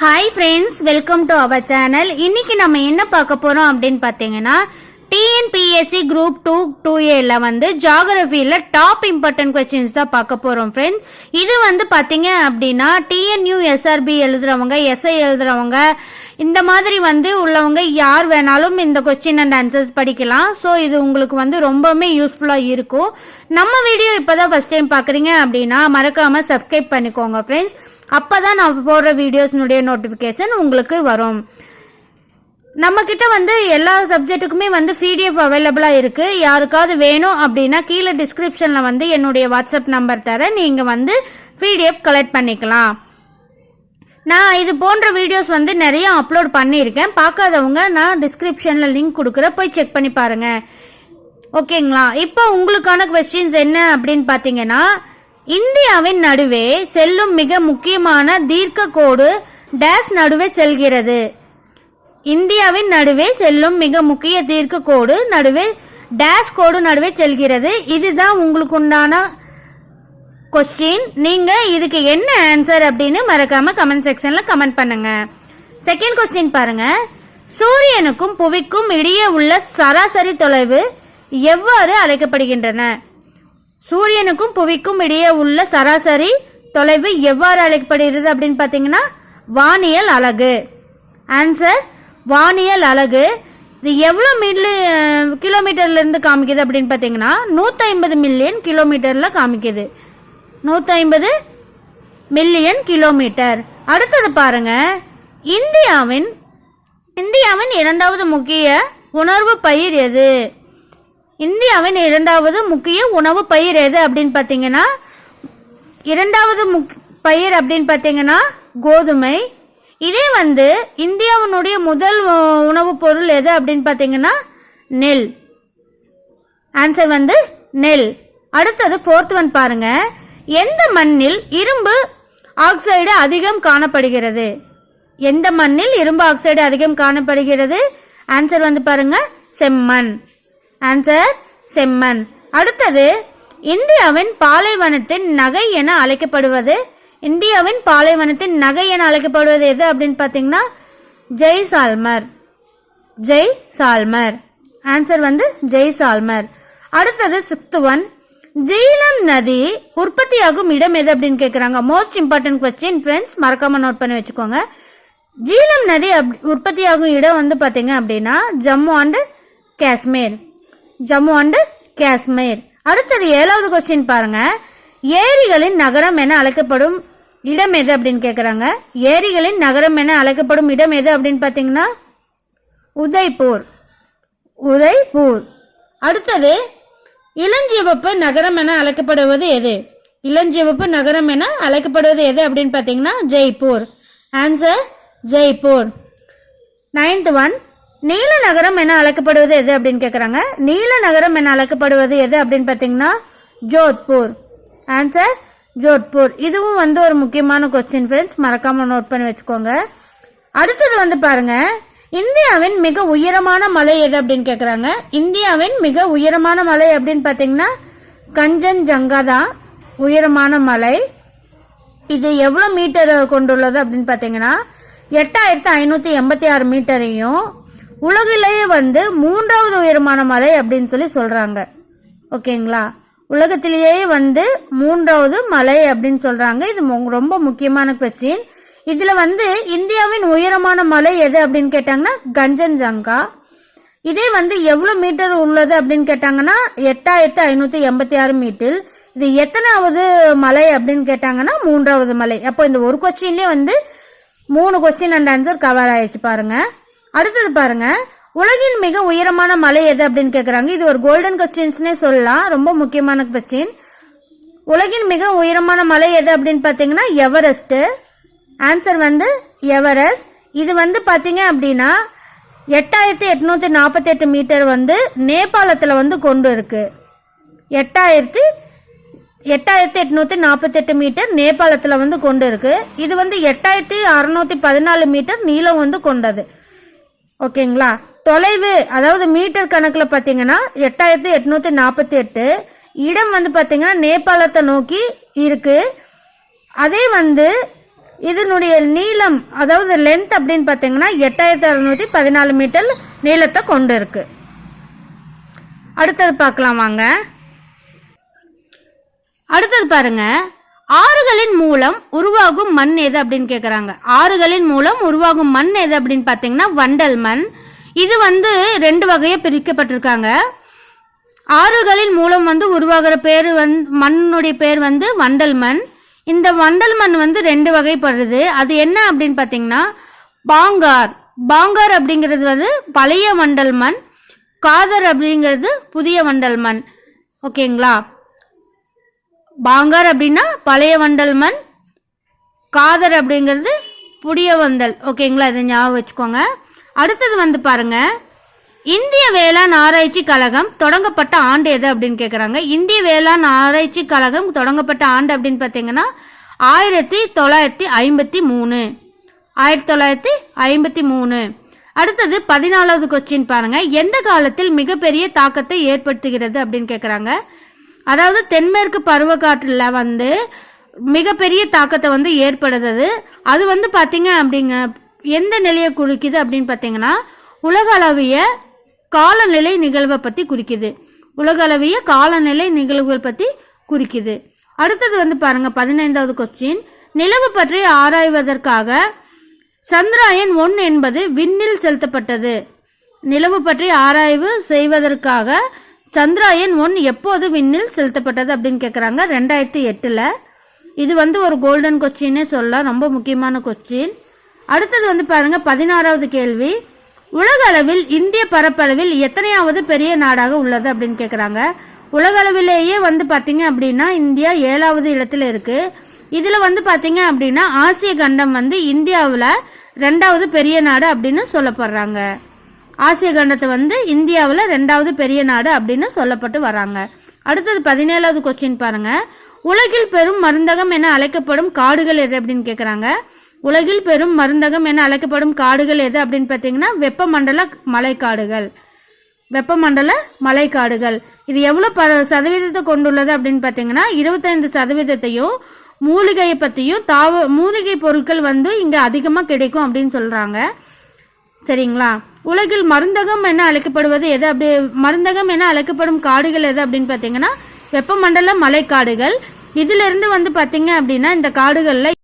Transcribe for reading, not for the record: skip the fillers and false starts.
Hi friends, welcome to our channel. இன்னைக்கு நம்ம என்ன பார்க்க போறோம் அப்படின்னு பார்த்தீங்கன்னா, டிஎன்பிஎஸ்சி குரூப் 2-2A வந்து ஜியோகிராஃபியில் டாப் இம்பார்ட்டன்ட் கொஸ்டின்ஸ் தான் பார்க்க போறோம் ஃப்ரெண்ட்ஸ். இது வந்து பார்த்தீங்க அப்படின்னா டிஎன்யூ எஸ்ஆர்பி எழுதுறவங்க, எஸ்ஐ எழுதுறவங்க, இந்த மாதிரி வந்து உள்ளவங்க யார் வேணாலும் இந்த கொஸ்டின் அண்ட் ஆன்சர்ஸ் படிக்கலாம். ஸோ இது உங்களுக்கு வந்து ரொம்பவுமே யூஸ்ஃபுல்லாக இருக்கும். நம்ம வீடியோ இப்போதான் ஃபர்ஸ்ட் டைம் பார்க்குறீங்க அப்படின்னா மறக்காமல் சப்ஸ்கிரைப் பண்ணிக்கோங்க ஃப்ரெண்ட்ஸ். அப்பதான் நான் போடுற வீடியோஸ்னுடைய நோட்டிஃபிகேஷன் உங்களுக்கு வரும். நம்ம கிட்ட வந்து எல்லா சப்ஜெக்ட்டுக்குமே வந்து பிடிஎஃப் அவைலபிளாக இருக்கு. யாருக்காவது வேணும் அப்படின்னா கீழே டிஸ்கிரிப்ஷன்ல வந்து என்னுடைய வாட்ஸ்அப் நம்பர் தரேன், நீங்க வந்து பிடிஎஃப் கலெக்ட் பண்ணிக்கலாம். நான் இது போன்ற வீடியோஸ் வந்து நிறைய அப்லோட் பண்ணியிருக்கேன். பார்க்காதவங்க நான் டிஸ்கிரிப்ஷன்ல லிங்க் கொடுக்குறேன், போய் செக் பண்ணி பாருங்க. ஓகேங்களா? இப்போ உங்களுக்கான கொஸ்டின்ஸ் என்ன அப்படின்னு பார்த்தீங்கன்னா, இந்தியாவின் நடுவே செல்லும் மிக முக்கியமான தீர்க்க கோடு டேஷ் நடுவே செல்கிறது. இந்தியாவின் நடுவே செல்லும் மிக முக்கிய தீர்க்க கோடு நடுவே டேஷ் கோடு நடுவே செல்கிறது. இதுதான் உங்களுக்கு உண்டான கொஸ்டின். நீங்க இதுக்கு என்ன ஆன்சர் அப்படின்னு மறக்காம கமெண்ட் செக்ஷன்ல கமெண்ட் பண்ணுங்க. செகண்ட் கொஸ்டின் பாருங்க. சூரியனுக்கும் புவிக்கும் இடையே உள்ள சராசரி தொலைவு எவ்வாறு அழைக்கப்படுகின்றன? சூரியனுக்கும் புவிக்கும் இடையே உள்ள சராசரி தொலைவு எவ்வாறு அழைக்கப்படுகிறது அப்படின்னு பார்த்தீங்கன்னா வானியல் அலகு. ஆன்சர் வானியல் அலகு. இது எவ்வளோ கிலோமீட்டர்ல இருந்து காமிக்குது அப்படின்னு பார்த்தீங்கன்னா 150 மில்லியன் கிலோமீட்டர்ல காமிக்குது. 150 மில்லியன் கிலோமீட்டர். அடுத்தது பாருங்க. இந்தியாவின் இரண்டாவது முக்கிய உணவு பயிர் எது? இந்தியாவின் இரண்டாவது முக்கிய உணவு பயிர் எது அப்படின்னு பார்த்தீங்கன்னா, இரண்டாவது பயிர் அப்படின்னு பார்த்தீங்கன்னா கோதுமை. இதே வந்து இந்தியாவினுடைய முதல் உணவுப் பொருள் எது அப்படின்னு பார்த்தீங்கன்னா நெல். ஆன்சர் வந்து நெல். அடுத்தது ஃபோர்த் ஒன் பாருங்க. எந்த மண்ணில் இரும்பு ஆக்சைடு அதிகம் காணப்படுகிறது? எந்த மண்ணில் இரும்பு ஆக்சைடு அதிகம் காணப்படுகிறது? ஆன்சர் வந்து பாருங்க செம்மண். ஆன்சர் செம்மண். அடுத்தது இந்தியாவின் பாலைவனத்தின் நகை என அழைக்கப்படுவது, இந்தியாவின் பாலைவனத்தின் நகை என அழைக்கப்படுவது எது அப்படின்னு பார்த்தீங்கன்னா ஜெய்சால்மர். ஜெய்சால்மர். ஆன்சர் வந்து ஜெய்சால்மர். அடுத்தது சிக்ஸ்த் ஒன். ஜீலம் நதி உற்பத்தியாகும் இடம் எது அப்படின்னு கேட்குறாங்க. மோஸ்ட் இம்பார்ட்டன்ட் கொஸ்டின் ஃப்ரெண்ட்ஸ், மறக்காம நோட் பண்ணி வச்சுக்கோங்க. ஜீலம் நதி உற்பத்தியாகும் இடம் வந்து பார்த்தீங்க அப்படின்னா ஜம்மு அண்ட் காஷ்மீர். ஜம்மு அண்ட் காஷ்மீர். அடுத்தது ஏழாவது கொஸ்டின் பாருங்க. ஏரிகளின் நகரம் என அழைக்கப்படும் இடம் எது அப்படின்னு கேட்குறாங்க. ஏரிகளின் நகரம் என அழைக்கப்படும் இடம் எது அப்படின்னு பார்த்தீங்கன்னா உதய்பூர். உதய்பூர். அடுத்தது இளஞ்சிவப்பு நகரம் என அழைக்கப்படுவது எது? இளஞ்சிவப்பு நகரம் என அழைக்கப்படுவது எது அப்படின்னு பார்த்தீங்கன்னா Jaipur. Answer Jaipur. Ninth one. நீல நகரம் என அழைக்கப்படுவது எது அப்படின்னு கேட்குறாங்க. நீல நகரம் என அழைக்கப்படுவது எது அப்படின்னு பார்த்தீங்கன்னா ஜோத்பூர். ஆன்சர் ஜோத்பூர். இதுவும் வந்து ஒரு முக்கியமான கொஸ்டின் ஃப்ரெண்ட்ஸ், மறக்காம நோட் பண்ணி வச்சுக்கோங்க. அடுத்தது வந்து பாருங்க. இந்தியாவின் மிக உயரமான மலை எது அப்படின்னு கேட்குறாங்க. இந்தியாவின் மிக உயரமான மலை அப்படின்னு பார்த்தீங்கன்னா கஞ்சன்ஜங்கா தான் உயரமான மலை. இது எவ்வளோ மீட்டர் கொண்டுள்ளது அப்படின்னு பார்த்தீங்கன்னா 8586 மீட்டரையும் உலகிலேயே வந்து 3வது உயரமான மலை அப்படின்னு சொல்லி சொல்றாங்க. ஓகேங்களா? உலகத்திலேயே வந்து 3வது மலை அப்படின்னு சொல்றாங்க. இது ரொம்ப முக்கியமான கொஸ்டின். இதுல வந்து இந்தியாவின் உயரமான மலை எது அப்படின்னு கேட்டாங்கன்னா கஞ்சன்ஜங்கா. இதே வந்து எவ்வளவு மீட்டர் உள்ளது அப்படின்னு கேட்டாங்கன்னா 8586 மீட்டர். இது எத்தனாவது மலை அப்படின்னு கேட்டாங்கன்னா 3வது மலை. அப்போ இந்த ஒரு கொஸ்டின்லேயே வந்து 3 கொஸ்டின் அண்ட் ஆன்சர் கவர் ஆயிடுச்சு பாருங்க. அடுத்தது பாருங்க. உலகின் மிக உயரமான மலை எது அப்படின்னு கேட்குறாங்க. இது ஒரு கோல்டன் கொஸ்டின்ஸ்னே சொல்லலாம், ரொம்ப முக்கியமான கொஸ்டின். உலகின் மிக உயரமான மலை எது அப்படின்னு பார்த்தீங்கன்னா எவரெஸ்ட். ஆன்சர் வந்து எவரெஸ்ட். இது வந்து பார்த்தீங்க அப்படின்னா 8848 மீட்டர் வந்து நேபாளத்தில் வந்து கொண்டு இருக்கு. 8848 மீட்டர் நேபாளத்தில் வந்து கொண்டு இருக்கு. இது வந்து 8614 மீட்டர் நீளம் வந்து கொண்டது. ஓகேங்களா? தொலைவு அதாவது மீட்டர் கணக்கில் பார்த்தீங்கன்னா 8848. இடம் வந்து பார்த்தீங்கன்னா நேபாளத்தை நோக்கி இருக்கு. அதே வந்து இதனுடைய நீளம் அதாவது லென்த் அப்படின்னு பார்த்தீங்கன்னா 8614 மீட்டர் நீளத்தை கொண்டு இருக்கு. அடுத்தது பார்க்கலாம் வாங்க. அடுத்தது பாருங்க, ஆறுகளின் மூலம் உருவாகும் மண் எது அப்படின்னு கேட்குறாங்க. ஆறுகளின் மூலம் உருவாகும் மண் எது அப்படின்னு பார்த்தீங்கன்னா வண்டல் மண். இது வந்து 2 வகையாக பிரிக்கப்பட்டிருக்காங்க. ஆறுகளின் மூலம் வந்து உருவாகிற பேர் மண்ணுடைய பேர் வந்து வண்டல் மண். இந்த வண்டல் மண் வந்து 2 வகைப்படுது. அது என்ன அப்படின்னு பார்த்தீங்கன்னா பாங்கார் அப்படிங்கிறது வந்து பழைய வண்டல் மண், காதர் அப்படிங்கிறது புதிய வண்டல் மண். ஓகேங்களா? பாங்கார் அப்படின்னா பழைய வண்டல் மண், காதர் அப்படிங்கிறது புதிய வண்டல். ஓகேங்களா? இதை ஞாபகம் வச்சுக்கோங்க. அடுத்தது வந்து பாருங்க, இந்திய வேளாண் ஆராய்ச்சி கழகம் தொடங்கப்பட்ட ஆண்டு எது அப்படின்னு கேட்குறாங்க. இந்திய வேளாண் ஆராய்ச்சி கழகம் தொடங்கப்பட்ட ஆண்டு அப்படின்னு பார்த்தீங்கன்னா 1953. அடுத்தது 14வது கொஸ்டின் பாருங்க, எந்த காலத்தில் மிகப்பெரிய தாக்கத்தை ஏற்படுத்துகிறது அப்படின்னு கேட்குறாங்க. அதாவது தென்மேற்கு பருவக்காற்றுல வந்து மிகப்பெரிய தாக்கத்தை வந்து ஏற்படுத்துது. அது வந்து பார்த்தீங்க அப்படிங்க எந்த நிலையை குறிக்குது அப்படின்னு பார்த்தீங்கன்னா உலக அளவிய காலநிலை நிகழ்வை பற்றி குறிக்குது. உலக அளவிய காலநிலை நிகழ்வுகள் பற்றி குறிக்குது. அடுத்தது வந்து பாருங்க 15வது கொஸ்டின், நிலவு பற்றி ஆராய்வதற்காக சந்திராயன் 1 என்பது விண்ணில் செலுத்தப்பட்டது. நிலவு பற்றி ஆராய்வு செய்வதற்காக சந்திராயன் 1 எப்போது விண்ணில் செலுத்தப்பட்டது அப்படின்னு கேட்குறாங்க. 2008. இது வந்து ஒரு கோல்டன் கொஸ்டின்னே சொல்லலாம், ரொம்ப முக்கியமான கொஸ்டின். அடுத்தது வந்து பாருங்க 16வது கேள்வி, உலக அளவில் இந்திய பரப்பளவில் எத்தனையாவது பெரிய நாடாக உள்ளது அப்படின்னு கேட்குறாங்க. உலக அளவிலேயே வந்து பார்த்தீங்க அப்படின்னா இந்தியா 7வது இடத்துல இருக்கு. இதில் வந்து பார்த்தீங்க அப்படின்னா ஆசிய கண்டம் வந்து இந்தியாவில் 2வது பெரிய நாடு அப்படின்னு சொல்லப்படுறாங்க. ஆசிய கண்டத்தை வந்து இந்தியாவில் 2வது பெரிய நாடு அப்படின்னு சொல்லப்பட்டு வராங்க. அடுத்தது 17வது கொஸ்டின் பாருங்க, உலகில் பெரும் மருந்தகம் என அழைக்கப்படும் காடுகள் எது அப்படின்னு கேட்குறாங்க. உலகில் பெரும் மருந்தகம் என அழைக்கப்படும் காடுகள் எது அப்படின்னு பார்த்தீங்கன்னா வெப்பமண்டல மலைக்காடுகள். இது எவ்வளோ சதவீதத்தை கொண்டுள்ளது அப்படின்னு பார்த்தீங்கன்னா 25%. மூலிகையை பற்றியும் மூலிகை பொருட்கள் வந்து இங்கே அதிகமாக கிடைக்கும் அப்படின்னு சொல்கிறாங்க. சரிங்களா? உலகில் மருந்தகம் என அழைக்கப்படுவது எது மருந்தகம் என அழைக்கப்படும் காடுகள் எது அப்படின்னு பார்த்தீங்கன்னா வெப்பமண்டல மலைக்காடுகள். இதிலிருந்து வந்து பார்த்தீங்க அப்படின்னா இந்த காடுகளில்